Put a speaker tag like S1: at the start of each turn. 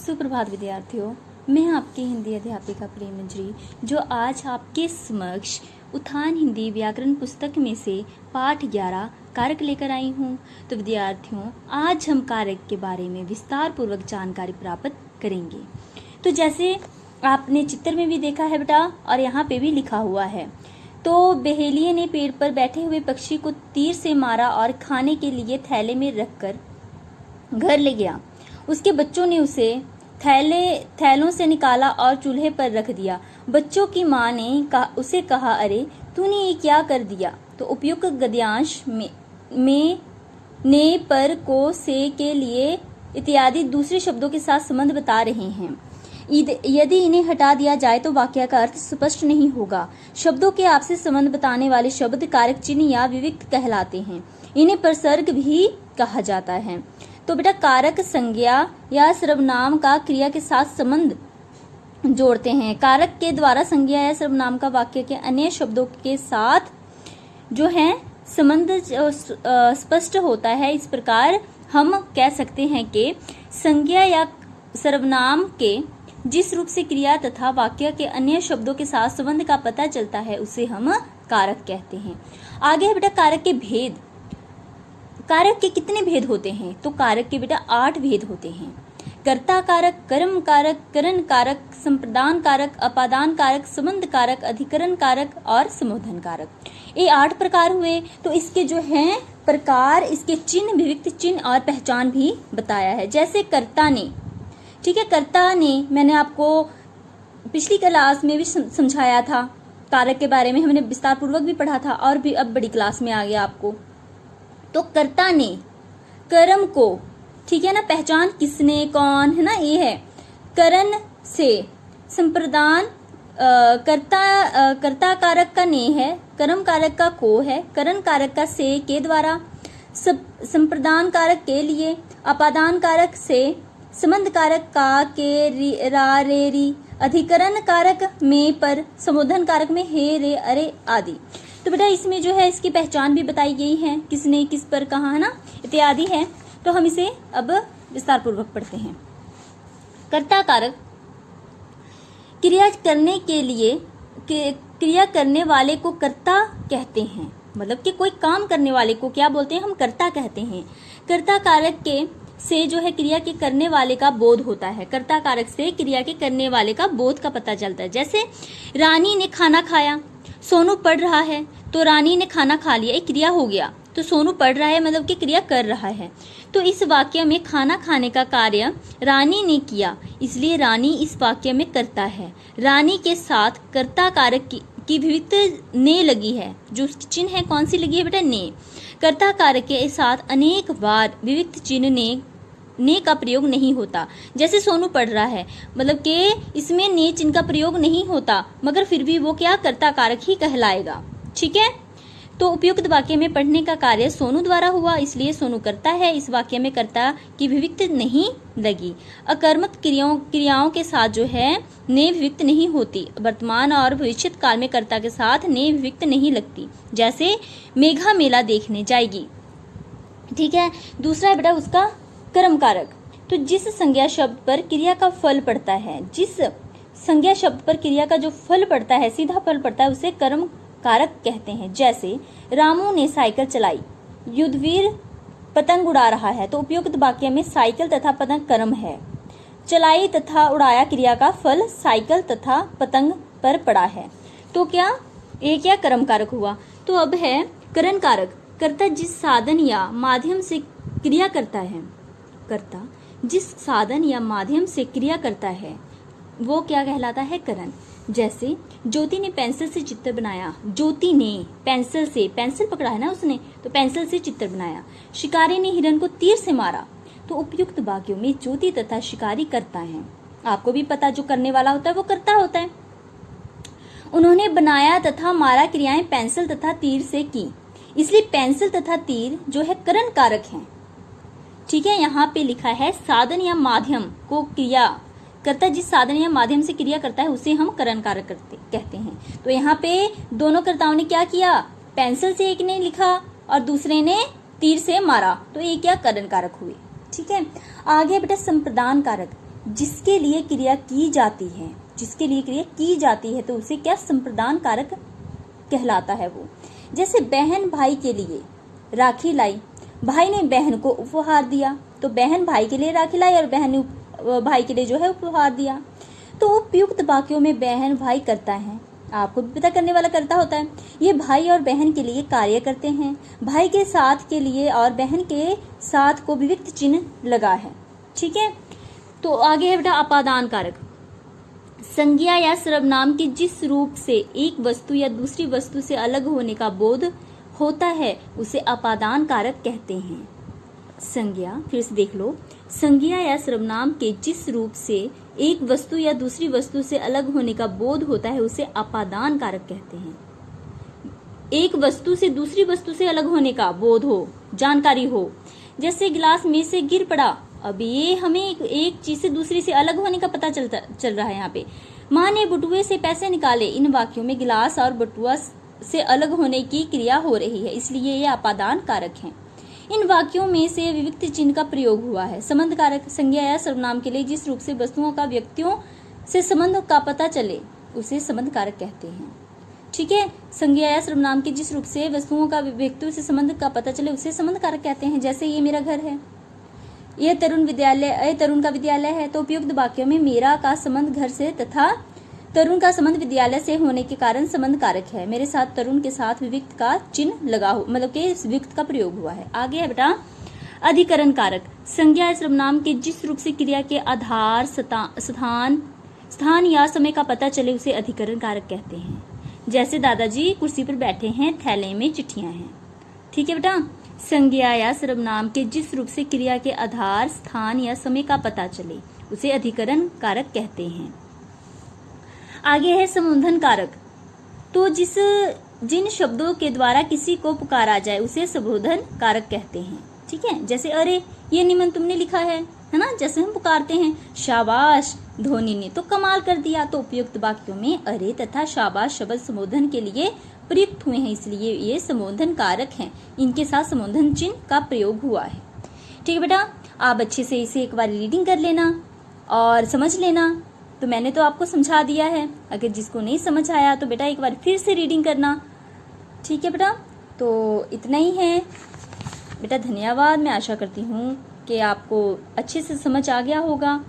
S1: सुप्रभात विद्यार्थियों, मैं आपकी हिंदी अध्यापिका प्रेम मंजरी जो आज आपके समक्ष उत्थान हिंदी व्याकरण पुस्तक में से पाठ 11 कारक लेकर आई हूँ। तो विद्यार्थियों, आज हम कारक के बारे में विस्तार पूर्वक जानकारी प्राप्त करेंगे। तो जैसे आपने चित्र में भी देखा है बेटा, और यहाँ पे भी लिखा हुआ है। तो बहेलिये ने पेड़ पर बैठे हुए पक्षी को तीर से मारा और खाने के लिए थैले में रखकर घर ले गया। उसके बच्चों ने उसे थैलों से निकाला और चूल्हे पर रख दिया। बच्चों की माँ ने उसे कहा, अरे तूने ये क्या कर दिया? तो उपयुक्त गद्यांश में ने, पर, को, से, के लिए इत्यादि दूसरे शब्दों के साथ संबंध बता रहे हैं। यदि इन्हें हटा दिया जाए तो वाक्य का अर्थ स्पष्ट नहीं होगा। शब्दों के आपसी संबंध बताने वाले शब्द कारक चिन्ह या विविक्त कहलाते हैं। इन्हें प्रसर्ग भी कहा जाता है। तो बेटा, कारक संज्ञा या सर्वनाम का क्रिया के साथ संबंध जोड़ते हैं। कारक के द्वारा संज्ञा या सर्वनाम का वाक्य के अन्य शब्दों के साथ जो है संबंध स्पष्ट होता है। इस प्रकार हम कह सकते हैं कि संज्ञा या सर्वनाम के जिस रूप से क्रिया तथा वाक्य के अन्य शब्दों के साथ संबंध का पता चलता है उसे हम कारक कहते हैं। आगे है बेटा कारक के भेद। कारक के कितने भेद होते हैं? तो कारक के बेटा 8 भेद होते हैं। कर्ता कारक, कर्म कारक, करण कारक, संप्रदान कारक, अपादान कारक, संबंध कारक, अधिकरण कारक और संबोधन कारक। ये 8 प्रकार हुए। तो इसके जो हैं प्रकार, इसके चिन्ह, विविक्त चिन्ह और पहचान भी बताया है। जैसे कर्ता ने, ठीक है, कर्ता ने मैंने आपको पिछली क्लास में भी समझाया था। कारक के बारे में हमने विस्तार पूर्वक भी पढ़ा था और भी अब बड़ी क्लास में आ गया आपको। तो कर्ता ने कर्म को, ठीक है ना, पहचान किसने, कौन है ना, ये है। करण से, संप्रदान, कर्ता कारक का ने है, कर्म कारक का को है, करण कारक का से के द्वारा, संप्रदान कारक के लिए, अपादान कारक से, संबंध कारक का, के, रा, रे, री, अधिकरण कारक में, पर, संबोधन कारक में हे, रे, अरे आदि। तो बेटा इसमें जो है इसकी पहचान भी बताई गई है, किसने, किस पर, कहाँ, है ना, इत्यादि है। तो हम इसे अब विस्तार पूर्वक पढ़ते हैं। कर्ता कारक क्रिया करने के लिए, क्रिया करने वाले को कर्ता कहते हैं। मतलब कि कोई काम करने वाले को क्या बोलते हैं? हम कर्ता कहते हैं। कर्ता कारक के से जो है क्रिया के करने वाले का बोध होता है। कर्ता कारक से क्रिया के करने वाले का बोध का पता चलता है। जैसे रानी ने खाना खाया, सोनू पढ़ रहा है, तो रानी ने खाना खा लिया, एक क्रिया हो गया। तो सोनू पढ़ रहा है मतलब कि क्रिया कर रहा है। तो इस वाक्य में खाना खाने का कार्य रानी ने किया, इसलिए रानी इस वाक्य में कर्ता है। रानी के साथ कर्ता कारक की विविक्त ने लगी है। जो उसकी चिन्ह है कौन सी लगी है बेटा? ने। कर्ता कारक के साथ अनेक बार विविक्त चिन्ह ने का प्रयोग नहीं होता। जैसे सोनू पढ़ रहा है, मतलब कि इसमें ने चिन्ह का प्रयोग नहीं होता, मगर फिर भी वो क्या कर्ता कारक ही कहलाएगा। ठीक है। तो उपयुक्त वाक्य में पढ़ने का कार्य सोनू द्वारा हुआ, इसलिए सोनू करता है। इस वाक्य में कर्ता की विविक्त नहीं लगी। अकर्मक क्रियाओं के साथ जो है ने विविक्त नहीं होती। वर्तमान और भविष्य काल में कर्ता के साथ ने विविक्त नहीं लगती। जैसे मेघा मेला देखने जाएगी। ठीक है। दूसरा है बेटा उसका कर्म कारक। तो जिस संज्ञा शब्द पर क्रिया का फल पड़ता है, जिस संज्ञा शब्द पर क्रिया का जो फल पड़ता है, सीधा फल पड़ता है, उसे कर्म कारक कहते हैं। जैसे रामू ने साइकिल चलाई, युद्धवीर पतंग उड़ा रहा है। तो उपयुक्त वाक्य में साइकिल तथा पतंग कर्म है। चलाई तथा उड़ाया क्रिया का फल साइकिल तथा पतंग पर पड़ा है। तो क्या ये क्या कर्म कारक हुआ? तो अब है करण कारक। कर्ता जिस साधन या माध्यम से क्रिया करता है, कर्ता जिस साधन या माध्यम से क्रिया करता है वो क्या कहलाता है? करण। जैसे ज्योति ने पेंसिल से चित्र बनाया। ज्योति ने पेंसिल पकड़ा है ना उसने, तो पेंसिल से चित्र बनाया। शिकारी ने हिरण को तीर से मारा। तो उपयुक्त वाक्यों में ज्योति तथा शिकारी करता है। आपको भी पता, जो करने वाला होता है वो करता होता है। उन्होंने बनाया तथा मारा क्रियाएं पेंसिल तथा तीर से की, इसलिए पेंसिल तथा तीर जो है करण कारक है। ठीक है। यहाँ पे लिखा है साधन या माध्यम को क्रिया करता, जिस साधन या माध्यम से क्रिया करता है उसे हम करण कारक कहते हैं। तो यहाँ पे दोनों कर्ताओं ने क्या किया? पेंसिल से एक ने लिखा और दूसरे ने तीर से मारा, तो ये क्या? करण कारक हुए। ठीक है। आगे बेटा संप्रदान कारक। जिसके लिए क्रिया की जाती है, जिसके लिए क्रिया की जाती है तो उसे क्या संप्रदान कारक कहलाता है वो। जैसे बहन भाई के लिए राखी लाई, भाई ने बहन को उपहार दिया, तो बहन भाई के लिए राखी लाई और बहन ने भाई के लिए जो है उपहार दिया। तो उपयुक्त वाक्यों में बहन भाई करता है, आपको भी पता करने वाला करता होता है। ये भाई और बहन के लिए कार्य करते हैं, भाई के साथ के लिए और बहन के साथ को विविक्त चिन्ह लगा है। ठीक है, तो आगे है बेटा अपादान कारक। संज्ञा या सर्वनाम के जिस रूप से एक वस्तु या दूसरी वस्तु से अलग होने का बोध होता है उसे अपादान कारक कहते हैं। संज्ञा, फिर से देख लो, संज्ञा या सर्वनाम के जिस रूप से एक वस्तु या दूसरी वस्तु से अलग होने का बोध होता है उसे अपादान कारक कहते हैं। एक वस्तु से दूसरी वस्तु से अलग होने का बोध हो, जानकारी हो, जैसे गिलास में से गिर पड़ा, अब ये हमें एक चीज से दूसरी से अलग होने का पता चल रहा है। यहाँ पे माँ ने बटुए से पैसे निकाले, इन वाक्यों में गिलास और बटुआ से अलग होने की क्रिया हो रही है, इसलिए ये अपादान कारक हैं। इन वाक्यों में से विविक्त चिन्ह का प्रयोग हुआ है। संबंध कारक, संज्ञा या सर्वनाम के लिए जिस रूप से वस्तुओं का व्यक्तियों से संबंध का पता चले उसे संबंध कारक कहते हैं। ठीक है, संज्ञा या सर्वनाम के जिस रूप से वस्तुओं का व्यक्तियों से संबंध का पता चले उसे संबंध कारक कहते हैं। जैसे ये मेरा घर है, यह तरुण का विद्यालय है, तो उपयुक्त वाक्यों में मेरा का संबंध घर से तथा तरुण का संबंध विद्यालय से होने के कारण संबंध कारक है। मेरे साथ तरुण के साथ विविक्त का चिन्ह लगा हो, मतलब कि विविक्त का प्रयोग हुआ है। आगे है बेटा अधिकरण कारक। संज्ञा या सर्वनाम के जिस रूप से क्रिया के आधार, स्थान या समय का पता चले उसे अधिकरण कारक कहते हैं। जैसे दादाजी कुर्सी पर बैठे हैं, थैले में चिट्ठियां हैं। ठीक है बेटा, संज्ञा या सर्वनाम के जिस रूप से क्रिया के आधार, स्थान या समय का पता चले उसे अधिकरण कारक कहते हैं। आगे है संबोधन कारक। तो जिन शब्दों के द्वारा किसी को पुकारा जाए उसे संबोधन कारक कहते हैं। ठीक है, जैसे अरे ये निमन तुमने लिखा है ना, जैसे हम पुकारते हैं शाबाश धोनी ने तो कमाल कर दिया, तो उपयुक्त वाक्यों में अरे तथा शाबाश शब्द संबोधन के लिए प्रयुक्त हुए हैं, इसलिए ये संबोधन कारक हैं। इनके साथ संबोधन चिन्ह का प्रयोग हुआ है। ठीक है बेटा, आप अच्छे से इसे एक बार रीडिंग कर लेना और समझ लेना। तो मैंने तो आपको समझा दिया है, अगर जिसको नहीं समझ आया तो बेटा एक बार फिर से रीडिंग करना। ठीक है बेटा, तो इतना ही है बेटा। धन्यवाद। मैं आशा करती हूँ कि आपको अच्छे से समझ आ गया होगा।